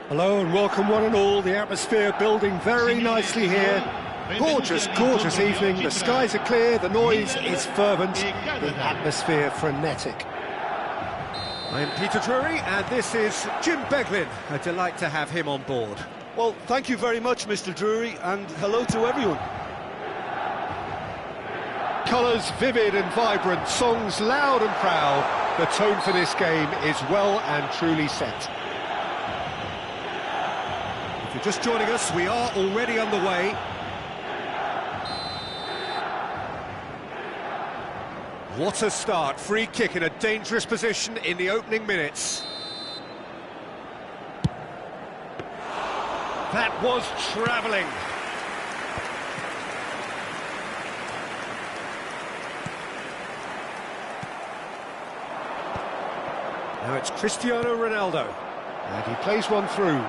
Hello and welcome one and all. The atmosphere building very nicely here. Gorgeous, gorgeous evening. The skies are clear, the noise is fervent, the atmosphere frenetic. I'm Peter Drury and this is Jim Beglin. A delight to have him on board. Well, thank you very much, Mr. Drury, and hello to everyone. Colours vivid and vibrant, songs loud and proud. The tone for this game is well and truly set. If you're just joining us, we are already underway. What a start, free kick in a dangerous position in the opening minutes. That was travelling. Now it's Cristiano Ronaldo. And he plays one through.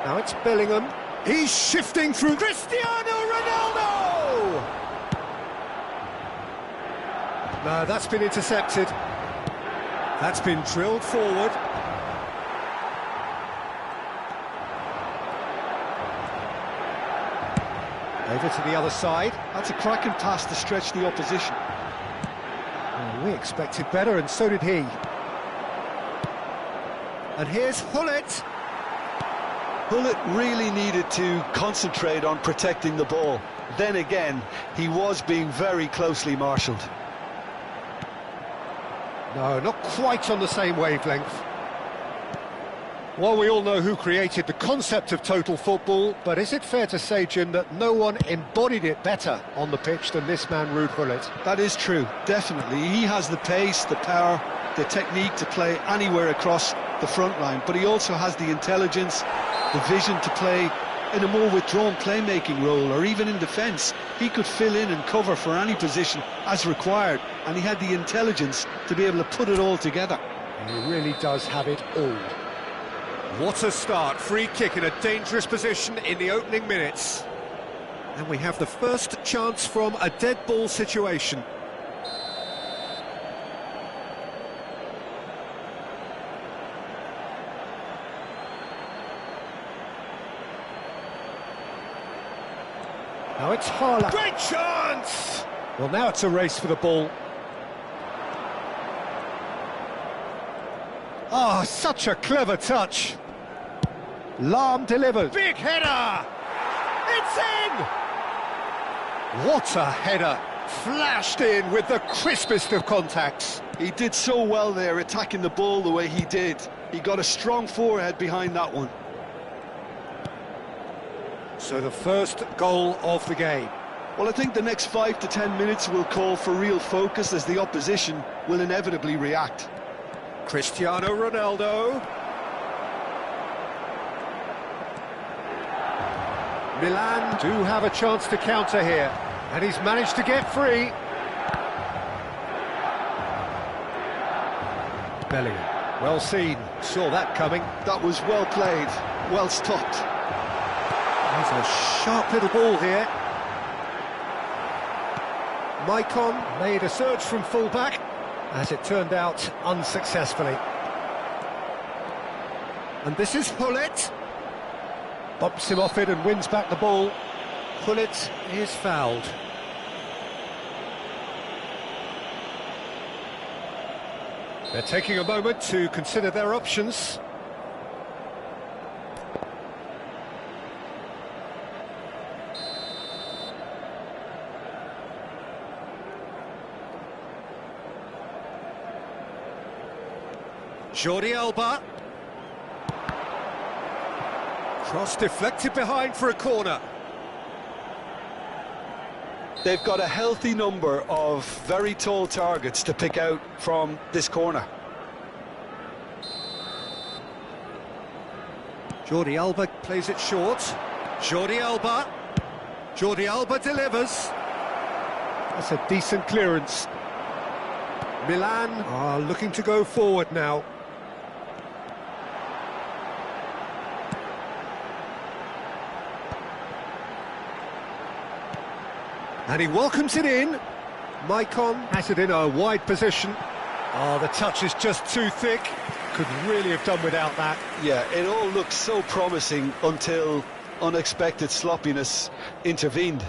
Now it's Bellingham. He's shifting through. Cristiano Ronaldo! No, that's been intercepted. That's been drilled forward. Over to the other side. That's a cracking pass to stretch the opposition. Well, we expected better, and so did he. And here's Gullit. Gullit really needed to concentrate on protecting the ball. Then again, he was being very closely marshalled. No, not quite on the same wavelength. Well, we all know who created the concept of total football, but is it fair to say, Jim, that no one embodied it better on the pitch than this man, Ruud Gullit? That is true, definitely. He has the pace, the power, the technique to play anywhere across the front line, but he also has the intelligence, the vision to play in a more withdrawn playmaking role, or even in defence. He could fill in and cover for any position as required, and he had the intelligence to be able to put it all together. He really does have it all. What a start, free kick in a dangerous position in the opening minutes. And we have the first chance from a dead ball situation. Now it's Haaland. Great chance! Well, now it's a race for the ball. Oh, such a clever touch. Lahm delivers. Big header! It's in! What a header. Flashed in with the crispest of contacts. He did so well there, attacking the ball the way he did. He got a strong forehead behind that one. So the first goal of the game. Well, I think the next 5 to 10 minutes will call for real focus, as the opposition will inevitably react. Cristiano Ronaldo. Milan do have a chance to counter here, and he's managed to get free. Bellingham, well seen, saw that coming. That was well played, well stopped. There's a sharp little ball here. Maicon made a surge from full-back, as it turned out unsuccessfully. And this is Gullit. Bumps him off it and wins back the ball. Gullit is fouled. They're taking a moment to consider their options. Jordi Alba. Cross deflected behind for a corner. They've got a healthy number of very tall targets to pick out from this corner. Jordi Alba plays it short. Jordi Alba. Jordi Alba delivers. That's a decent clearance. Milan are looking to go forward now. And he welcomes it in. Maicon has it in a wide position. Oh, the touch is just too thick. could really have done without that. Yeah, it all looked so promising until unexpected sloppiness intervened.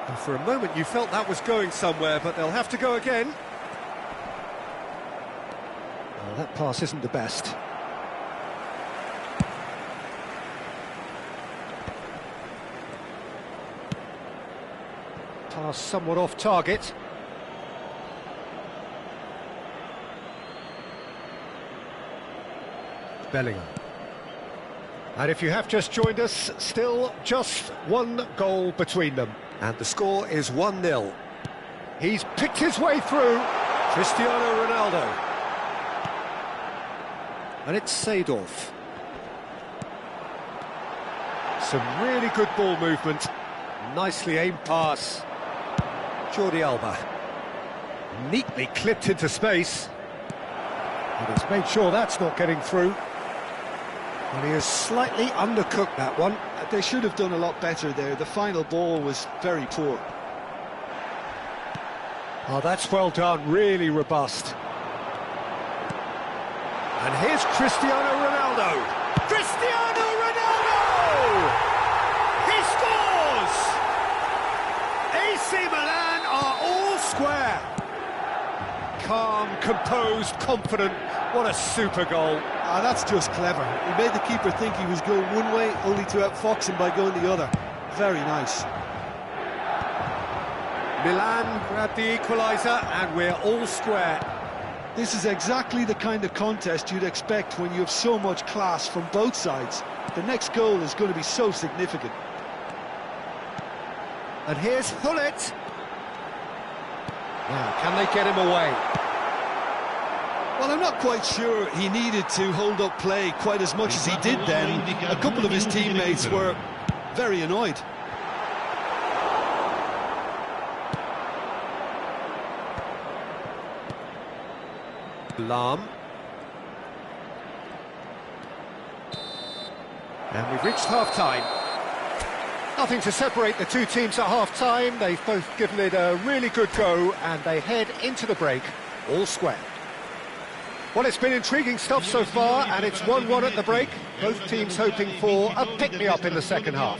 And for a moment you felt that was going somewhere, but they'll have to go again. Well, that pass isn't the best. Pass somewhat off target. Bellingham. And if you have just joined us, still just one goal between them. And the score is 1-0. He's picked his way through. Cristiano Ronaldo. And it's Seedorf. Some really good ball movement. Nicely aimed pass. Jordi Alba. Neatly clipped into space. And he's made sure that's not getting through. And he has slightly undercooked that one. They should have done a lot better there. The final ball was very poor. Oh, that's well done, really robust. And here's Cristiano Ronaldo. Cristiano Ronaldo! He scores! AC Milan are all square. Calm, composed, confident. What a super goal. Ah, that's just clever. He made the keeper think he was going one way, only to outfox him by going the other. Very nice. Milan grabbed the equaliser and we're all square. This is exactly the kind of contest you'd expect when you have so much class from both sides. The next goal is going to be so significant. And here's Hullet. Now, can they get him away? Well, I'm not quite sure he needed to hold up play quite as much as he did then. A couple of his teammates were very annoyed. Lahm. And we've reached half-time. Nothing to separate the two teams at half-time. They've both given it a really good go, and they head into the break all square. Well, it's been intriguing stuff so far, and it's 1-1 at the break. Both teams hoping for a pick-me-up in the second half.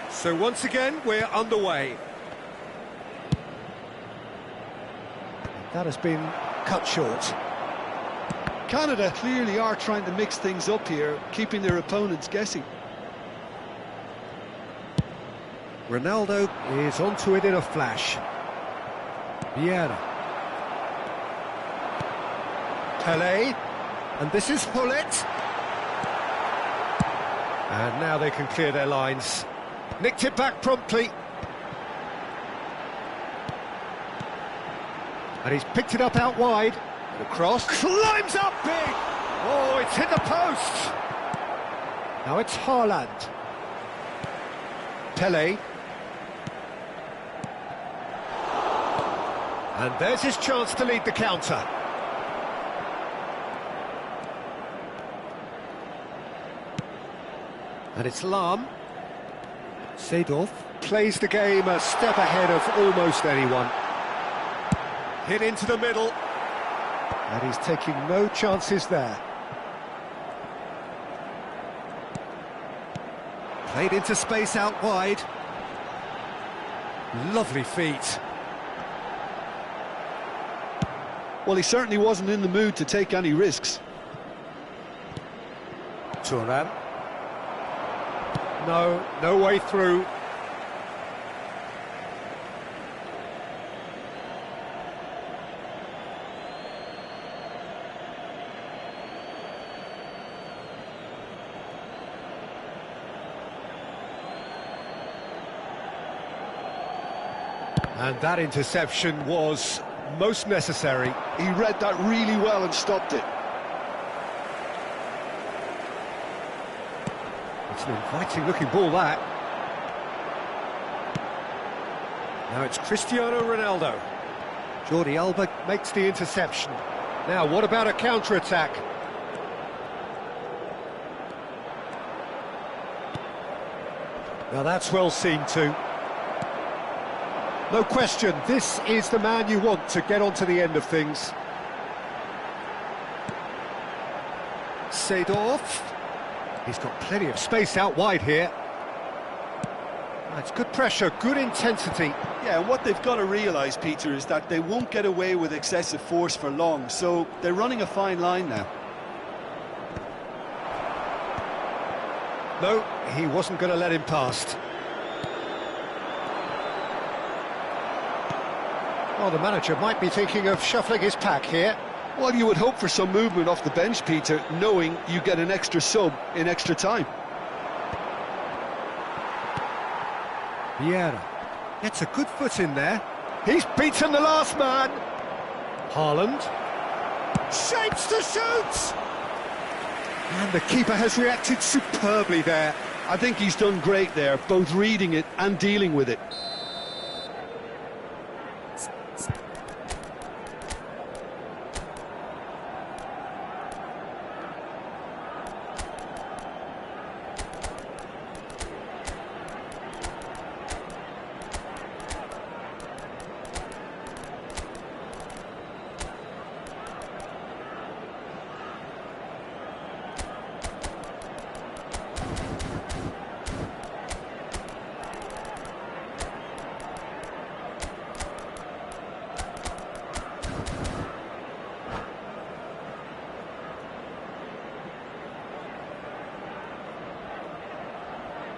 So once again, we're underway. That has been cut short. Canada clearly are trying to mix things up here, keeping their opponents guessing. Ronaldo is onto it in a flash. Vieira. Pelé. And this is Hullet. And now they can clear their lines. Nicked it back promptly. And he's picked it up out wide. And across. Climbs up big! Oh, it's hit the post! Now it's Haaland. Pelé. And there's his chance to lead the counter. And it's Lahm. Seedorf plays the game a step ahead of almost anyone. Hit into the middle. And he's taking no chances there. Played into space out wide. Lovely feet. Well, he certainly wasn't in the mood to take any risks. Thuram. No way through. And that interception was most necessary. He read that really well and stopped it. It's an inviting-looking ball, that. Now it's Cristiano Ronaldo. Jordi Alba makes the interception. Now, what about a counter-attack? Now that's well seen too. No question, this is the man you want to get onto the end of things. Seedorf. He's got plenty of space out wide here. It's good pressure, good intensity. Yeah, and what they've got to realise, Peter, is that they won't get away with excessive force for long, so they're running a fine line now. No, he wasn't going to let him past. Well, the manager might be thinking of shuffling his pack here. Well, you would hope for some movement off the bench, Peter, knowing you get an extra sub in extra time. Vieira gets a good foot in there. He's beaten the last man. Haaland shapes to shoot. And the keeper has reacted superbly there. I think he's done great there, both reading it and dealing with it.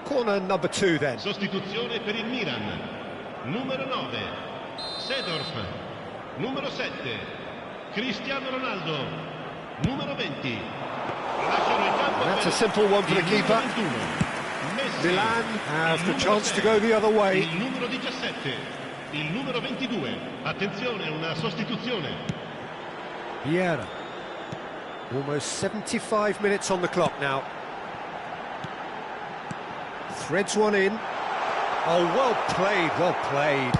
Corner number 2 then. Sostituzione per il Milan. Numero 9, Seedorf. Numero 7, Cristiano Ronaldo. Numero 20. That's a simple one for the keeper. Milan have the chance to go the other way. Il numero 17, il numero 22. Attenzione, una sostituzione. Vieira. Almost 75 minutes on the clock now. Threads one in. Oh, well played, well played.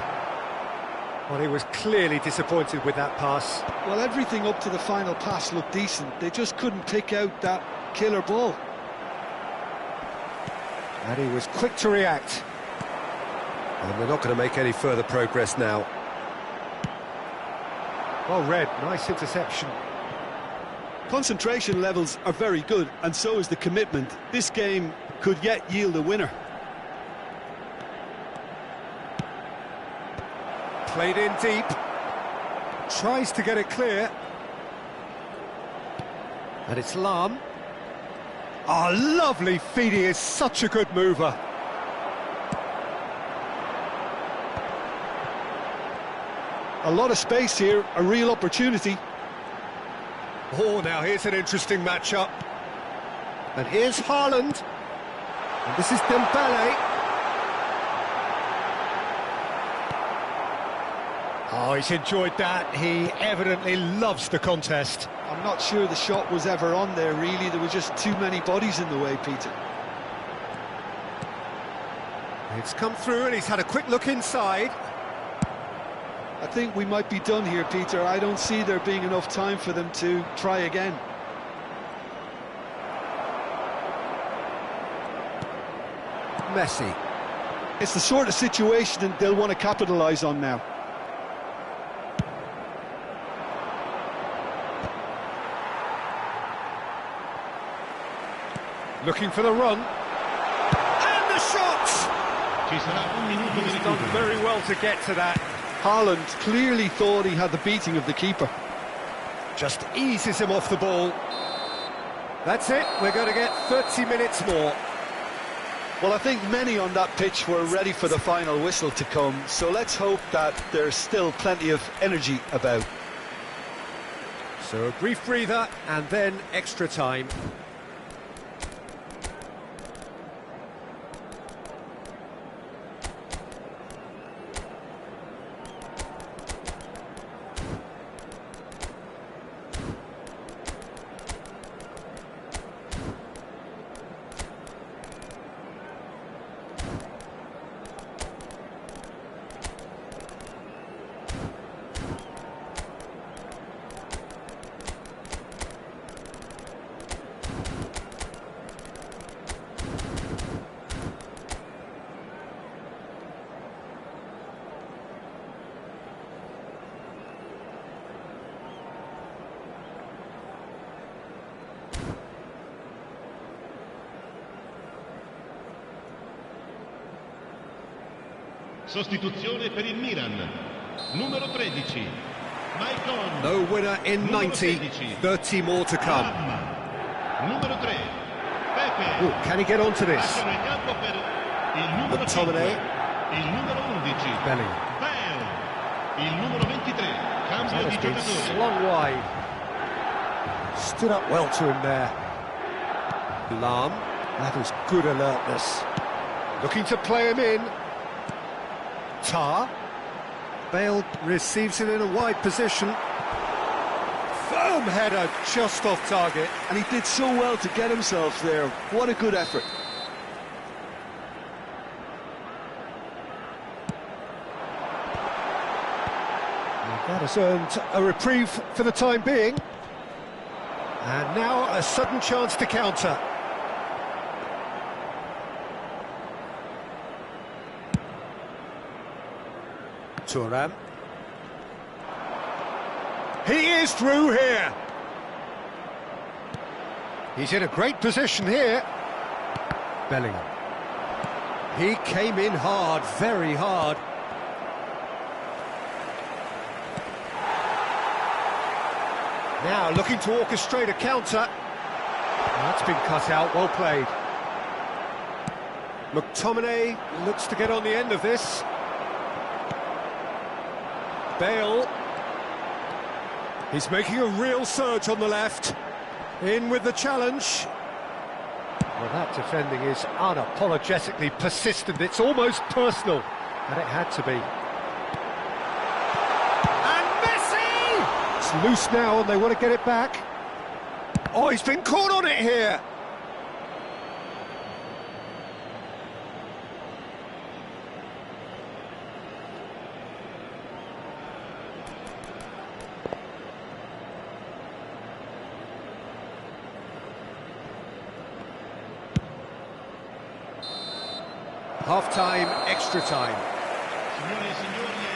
Well, he was clearly disappointed with that pass. Well, everything up to the final pass looked decent. They just couldn't pick out that killer ball. And he was quick to react. And they're not going to make any further progress now. Well read, nice interception. Concentration levels are very good, and so is the commitment. This game could yet yield a winner. Played in deep. Tries to get it clear. And it's Lahm. Oh, lovely feed, he is such a good mover. A lot of space here, a real opportunity. Oh, now here's an interesting matchup. And here's Haaland. And this is Dembele. Oh, he's enjoyed that. He evidently loves the contest. I'm not sure the shot was ever on there, really. There were just too many bodies in the way, Peter. It's come through and he's had a quick look inside. I think we might be done here, Peter. I don't see there being enough time for them to try again. Messi. It's the sort of situation that they'll want to capitalise on now. Looking for the run. And the shot! He's done very well to get to that. Haaland clearly thought he had the beating of the keeper. Just eases him off the ball. That's it, we're going to get 30 minutes more. Well, I think many on that pitch were ready for the final whistle to come, so let's hope that there's still plenty of energy about. So a brief breather and then extra time. sostituzione per il Milan. Numero 13, Maicon. No winner in Numero 90, 16, 30 more to come. Lamma. Numero 3, Pepe. Ooh, can he get onto this? Lasciano il campo per il numero 5, McTominay. il numero 11, Bellingham. Bale. Il numero 23, cambio That di has been giocatore. slung wide. Stood up well to him there. Lahm. That is good alertness. Looking to play him in. Tar. Bale receives it in a wide position. Firm header just off target. And he did so well to get himself there. What a good effort. And that has earned a reprieve for the time being. And now a sudden chance to counter. Thuram. He is through here. He's in a great position here. Bellingham. He came in hard, very hard. Now looking to orchestrate a counter. That's been cut out, well played. McTominay looks to get on the end of this. Bale. He's making a real surge on the left. In with the challenge. Well, that defending is unapologetically persistent. It's almost personal. And it had to be. And Messi! It's loose now and they want to get it back. Oh, he's been caught on it here. Half-time, extra time.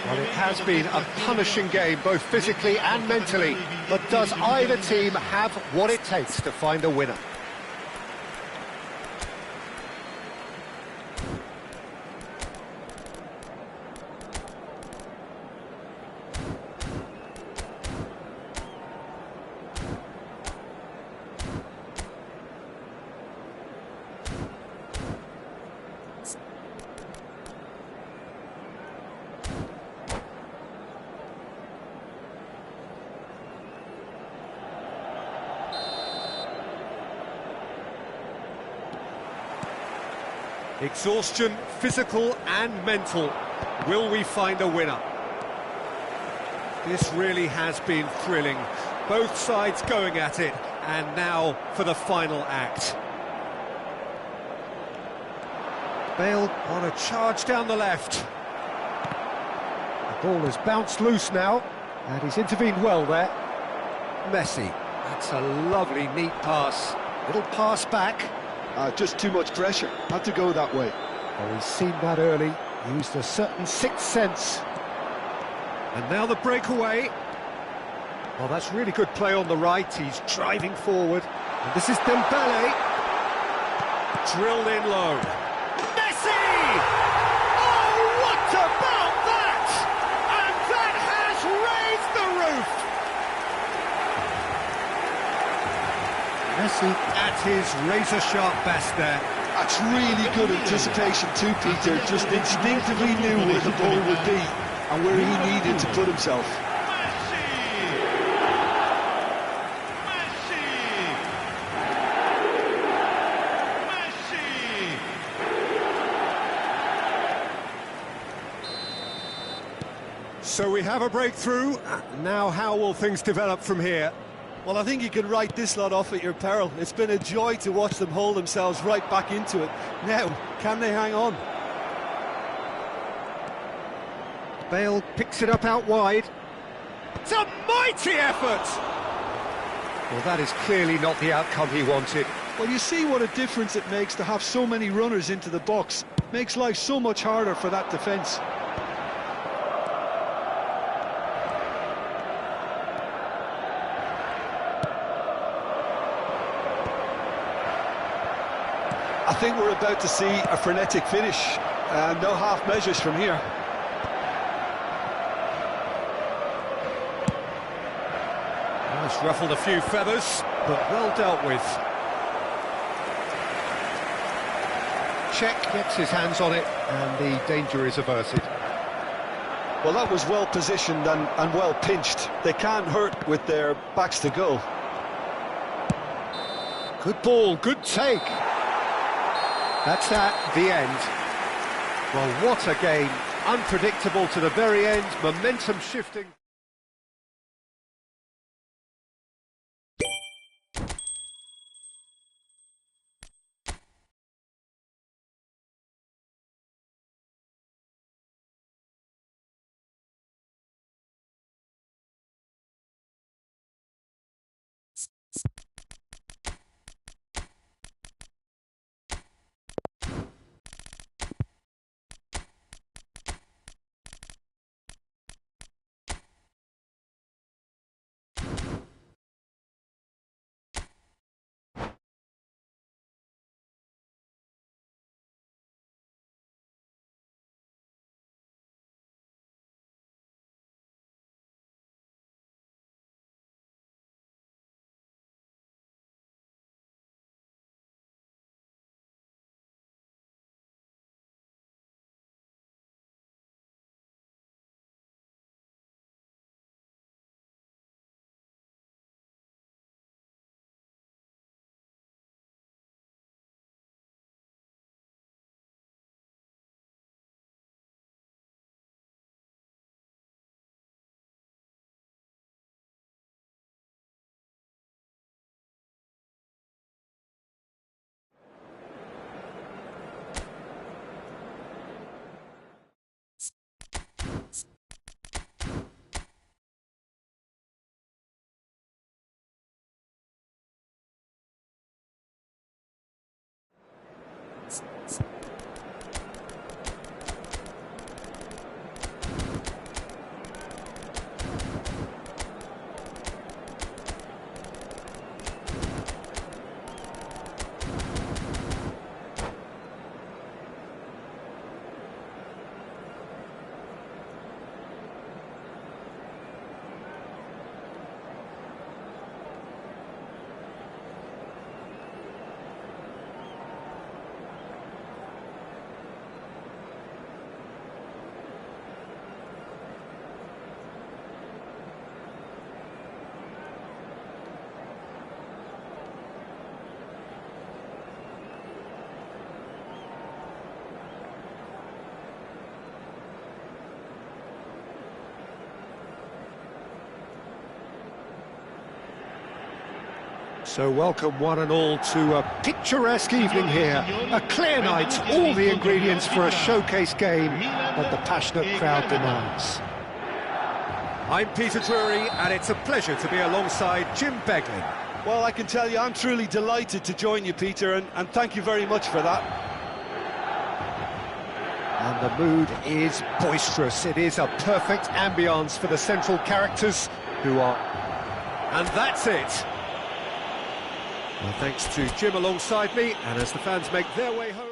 Well, it has been a punishing game, both physically and mentally. But does either team have what it takes to find a winner? Exhaustion, physical and mental. Will we find a winner? This really has been thrilling. Both sides going at it. And now for the final act. Bale on a charge down the left. The ball has bounced loose now. And he's intervened well there. Messi. That's a lovely, neat pass. Little pass back. Just too much pressure. Had to go that way. Oh, he's seen that early. Used a certain sixth sense. And now the breakaway. Well, that's really good play on the right. He's driving forward. And this is Dembele. Drilled in low. Messi! Oh, what about that? And that has raised the roof. Messi at his razor-sharp best there. That's really good anticipation too, Peter. Just instinctively knew where the ball would be and where he needed to put himself. So we have a breakthrough. Now how will things develop from here? Well, I think you can write this lot off at your peril. It's been a joy to watch them hold themselves right back into it. Now, can they hang on? Bale picks it up out wide. It's a mighty effort! Well, that is clearly not the outcome he wanted. Well, you see what a difference it makes to have so many runners into the box. Makes life so much harder for that defence. I think we're about to see a frenetic finish. No half measures from here. Just ruffled a few feathers, but well dealt with. Cech gets his hands on it, and the danger is averted. Well, that was well positioned and well pinched. They can't hurt with their backs to goal. Good ball, good take. That's at the end. Well, what a game. Unpredictable to the very end, momentum shifting. So welcome one and all to a picturesque evening here. A clear night, all the ingredients for a showcase game that the passionate crowd demands. I'm Peter Drury, and it's a pleasure to be alongside Jim Beglin. Well, I can tell you, I'm truly delighted to join you, Peter, and thank you very much for that. And the mood is boisterous. It is a perfect ambience for the central characters who are... And that's it. Well, thanks to Jim alongside me, and as the fans make their way home...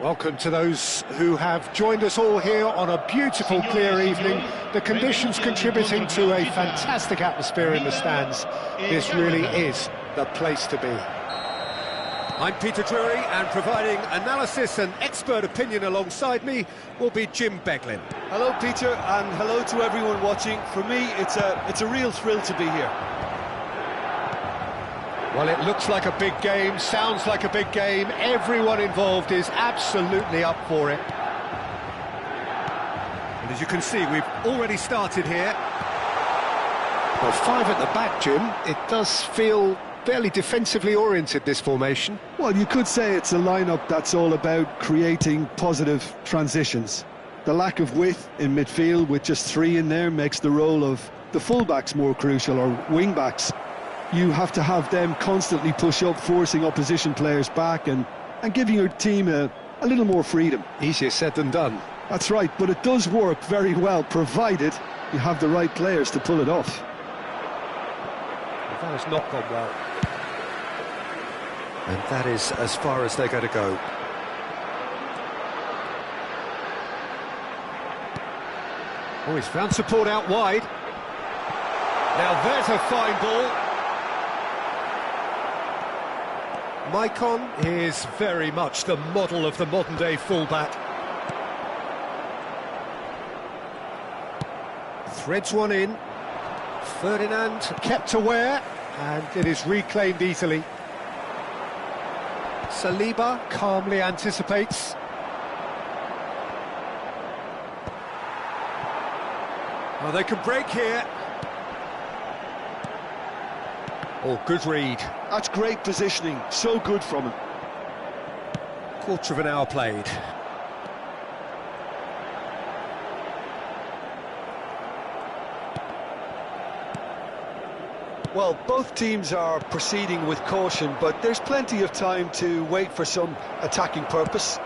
Welcome to those who have joined us all here on a beautiful, clear evening. The conditions contributing to a fantastic atmosphere in the stands. This really is the place to be. I'm Peter Drury, and providing analysis and expert opinion alongside me will be Jim Beglin. Hello, Peter, and hello to everyone watching. For me, it's a real thrill to be here. Well, it looks like a big game, sounds like a big game. Everyone involved is absolutely up for it. And as you can see, we've already started here. Well, 5 at the back, Jim. It does feel fairly defensively oriented, this formation. Well, you could say it's a lineup that's all about creating positive transitions. The lack of width in midfield with just 3 in there makes the role of the fullbacks more crucial, or wing-backs. You have to have them constantly push up, forcing opposition players back and giving your team a little more freedom. Easier said than done. That's right, but it does work very well, provided you have the right players to pull it off. That has not gone well. And that is as far as they're going to go. Oh, he's found support out wide. Now there's a fine ball. Maicon is very much the model of the modern-day fullback. Threads one in. Ferdinand kept aware, and it is reclaimed easily. Saliba calmly anticipates. Well, they can break here. Oh, good read. That's great positioning, so good from him. Quarter of an hour played. Well, both teams are proceeding with caution, but there's plenty of time to wait for some attacking purpose.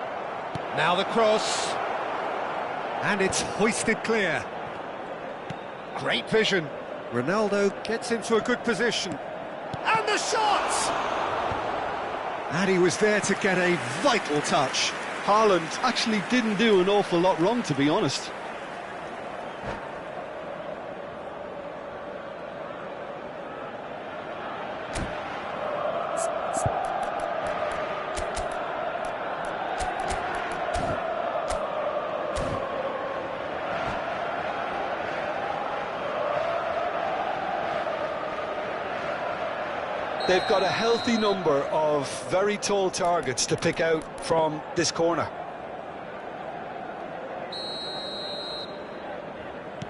Now the cross. And it's hoisted clear. Great vision. Ronaldo gets into a good position. And the shot! And he was there to get a vital touch. Haaland actually didn't do an awful lot wrong, to be honest. They've got a healthy number of very tall targets to pick out from this corner.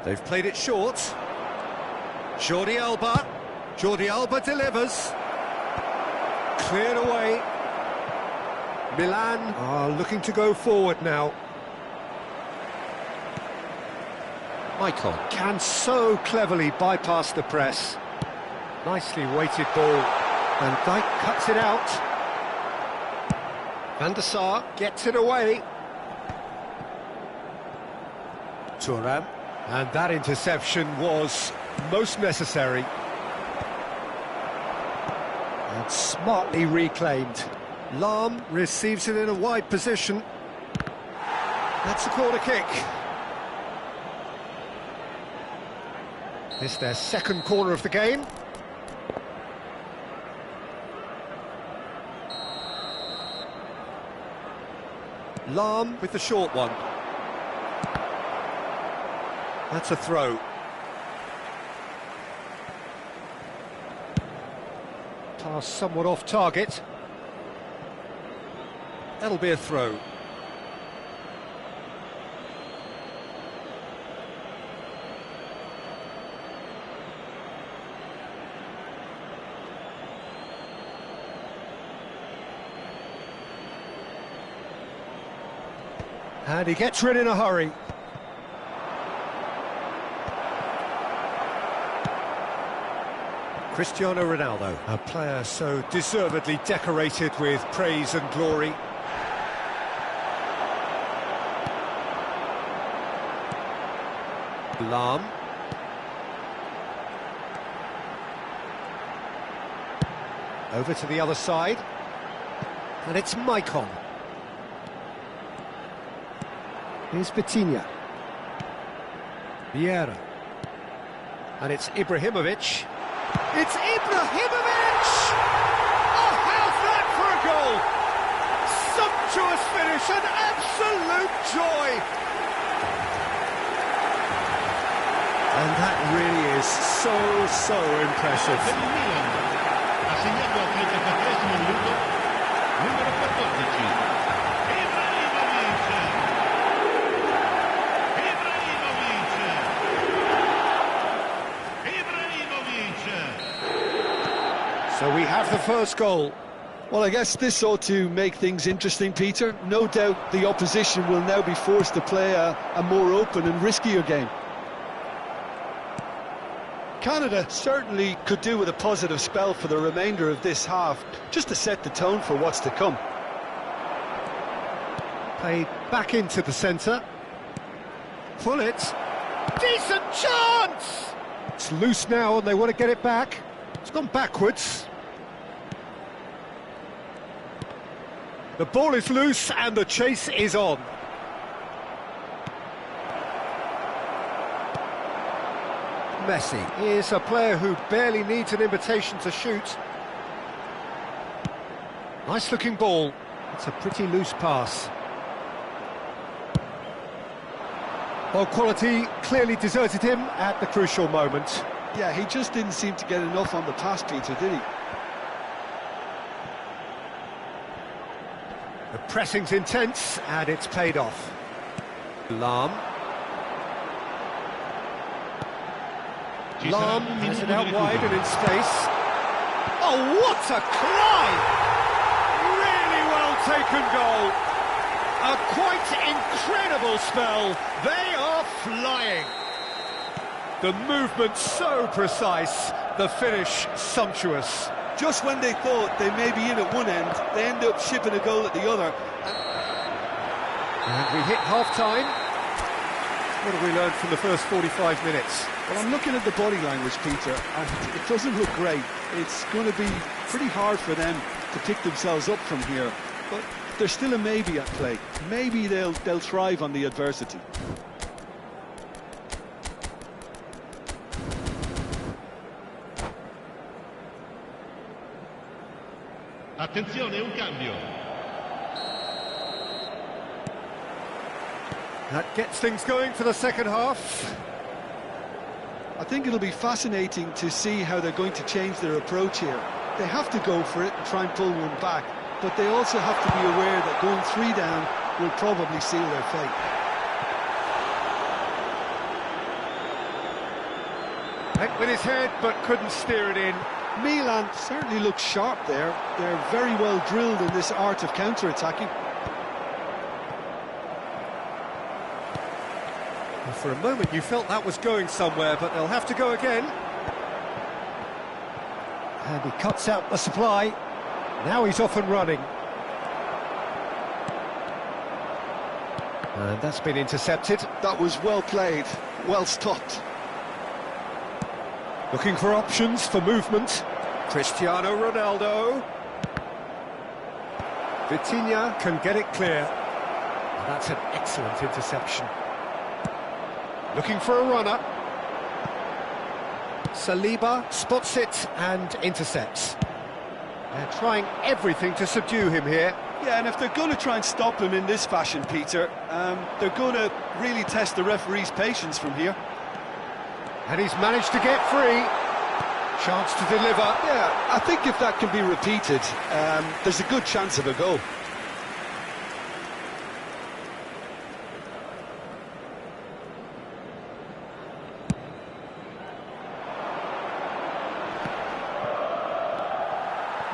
They've played it short. Jordi Alba. Jordi Alba delivers. Cleared away. Milan are looking to go forward now. Maicon can so cleverly bypass the press. Nicely weighted ball. Van Dijk cuts it out. Van der Sar gets it away. Thuram. And that interception was most necessary. And smartly reclaimed. Lahm receives it in a wide position. That's a corner kick. It's their second corner of the game. Lahm with the short one. That's a throw. Pass somewhat off target. That'll be a throw. And he gets rid in a hurry. Cristiano Ronaldo, a player so deservedly decorated with praise and glory. Lahm. Over to the other side. And it's Maicon. Here's Vitinha. Vieira. And it's Ibrahimovic. It's Ibrahimovic! Oh, how's that for a goal? Sumptuous finish, an absolute joy! And that really is so impressive. Per il Milan ha segnato al 34esimo minuto numero 14 Ibrahimovic. So we have the first goal. Well, I guess this ought to make things interesting, Peter. No doubt the opposition will now be forced to play a more open and riskier game. Canada certainly could do with a positive spell for the remainder of this half, just to set the tone for what's to come. Played back into the centre. Pullet. Decent chance! It's loose now and they want to get it back. It's gone backwards. The ball is loose and the chase is on. Messi is a player who barely needs an invitation to shoot. Nice looking ball. It's a pretty loose pass. Well, quality clearly deserted him at the crucial moment. Yeah, he just didn't seem to get enough on the pass, Peter, did he? The pressing's intense and it's paid off. Lahm. Lahm has it out wide and in space. Oh, what a cry! Really well taken goal. A quite incredible spell. They are flying. The movement so precise, the finish sumptuous. Just when they thought they may be in at one end, they end up shipping a goal at the other. And we hit half-time. What have we learned from the first 45 minutes? Well, I'm looking at the body language, Peter, and it doesn't look great. It's going to be pretty hard for them to pick themselves up from here, but there's still a maybe at play. Maybe they'll thrive on the adversity. Attenzione, un cambio. That gets things going for the second half. I think it'll be fascinating to see how they're going to change their approach here. They have to go for it and try and pull one back, but they also have to be aware that going 3 down will probably seal their fate. Went with his head, but couldn't steer it in. Milan certainly looks sharp there. They're very well drilled in this art of counter-attacking. For a moment you felt that was going somewhere, but they'll have to go again. And he cuts out the supply. Now he's off and running. And that's been intercepted. That was well played, well stopped. Looking for options for movement. Cristiano Ronaldo. Vitinha can get it clear. And that's an excellent interception. Looking for a runner. Saliba spots it and intercepts. They're trying everything to subdue him here. Yeah, and if they're going to try and stop him in this fashion, Peter, they're going to really test the referee's patience from here. And he's managed to get free. Chance to deliver. Yeah, I think if that can be repeated, there's a good chance of a goal.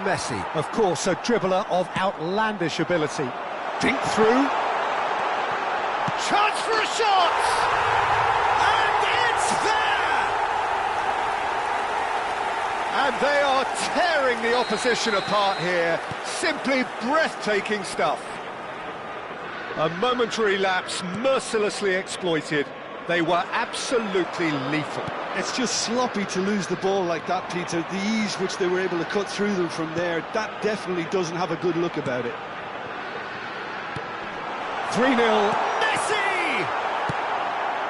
Messi, of course, a dribbler of outlandish ability. Dink through. Chance for a shot! And it's there! And they are tearing the opposition apart here. Simply breathtaking stuff. A momentary lapse mercilessly exploited. They were absolutely lethal. It's just sloppy to lose the ball like that, Peter. The ease which they were able to cut through them from there, that definitely doesn't have a good look about it. 3-0. Messi!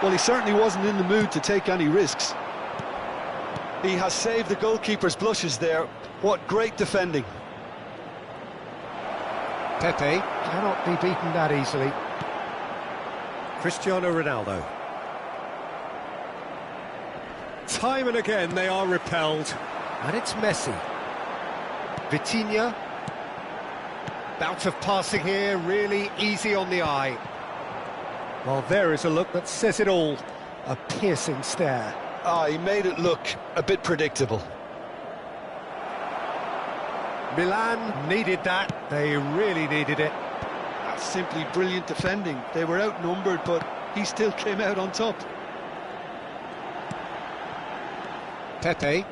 Well, he certainly wasn't in the mood to take any risks. He has saved the goalkeeper's blushes there. What great defending. Pepe cannot be beaten that easily. Cristiano Ronaldo. Time and again they are repelled. And it's Messi. Vitinha. Bout of passing here, really easy on the eye. Well, there is a look that says it all. A piercing stare. Ah, he made it look a bit predictable. Milan needed that. They really needed it. That's simply brilliant defending. They were outnumbered, but he still came out on top. Pepe.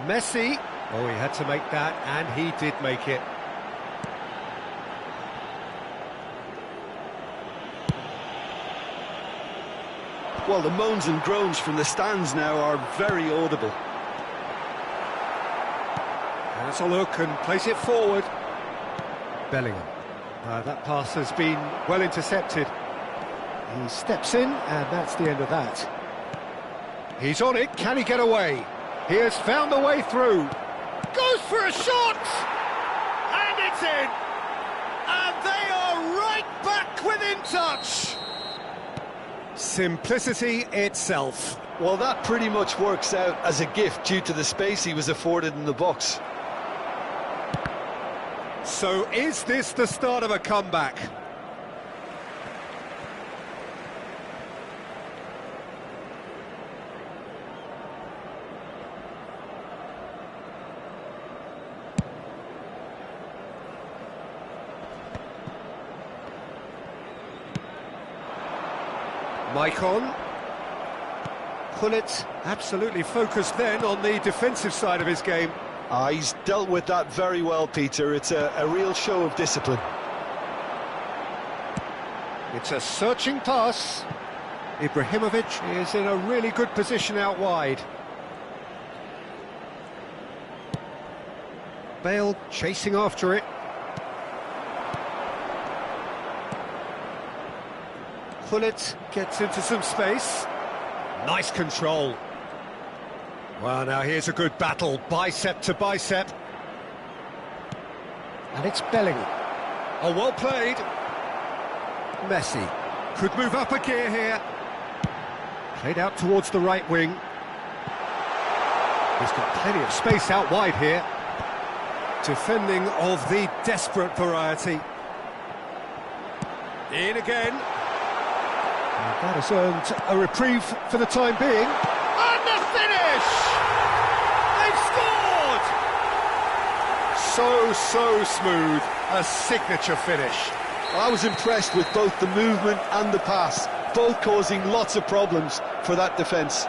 Messi. Oh, he had to make that, and he did make it. Well, the moans and groans from the stands now are very audible. Has a look and plays it forward. Bellingham. That pass has been well intercepted. He steps in, and that's the end of that. He's on it. Can he get away? He has found the way through. Goes for a shot! And it's in! And they are right back within touch! Simplicity itself. Well, that pretty much works out as a gift due to the space he was afforded in the box. So is this the start of a comeback? Maicon. Gullit absolutely focused then on the defensive side of his game. He's dealt with that very well, Peter. It's a real show of discipline. It's a searching pass. Ibrahimovic is in a really good position out wide. Bale chasing after it. Gullit gets into some space. Nice control. Well, now here's a good battle, bicep to bicep. And it's Bellingham. Oh, well played. Messi could move up a gear here. Played out towards the right wing. He's got plenty of space out wide here. Defending of the desperate variety. In again. And that has earned a reprieve for the time being. And the finish! They've scored! So smooth. A signature finish. I was impressed with both the movement and the pass, both causing lots of problems for that defence.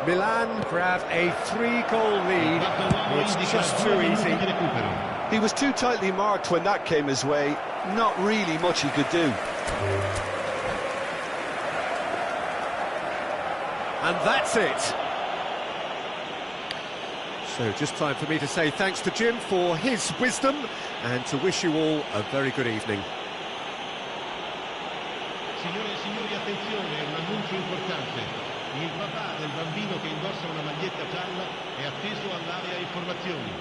Milan grab a 3-goal lead. It's just too easy. He was too tightly marked when that came his way. Not really much he could do. And that's it. So just time for me to say thanks to Jim for his wisdom and to wish you all a very good evening. Signore e signori, attenzione, un annuncio importante. Il papà del bambino che indossa una maglietta gialla è atteso all'area informazioni.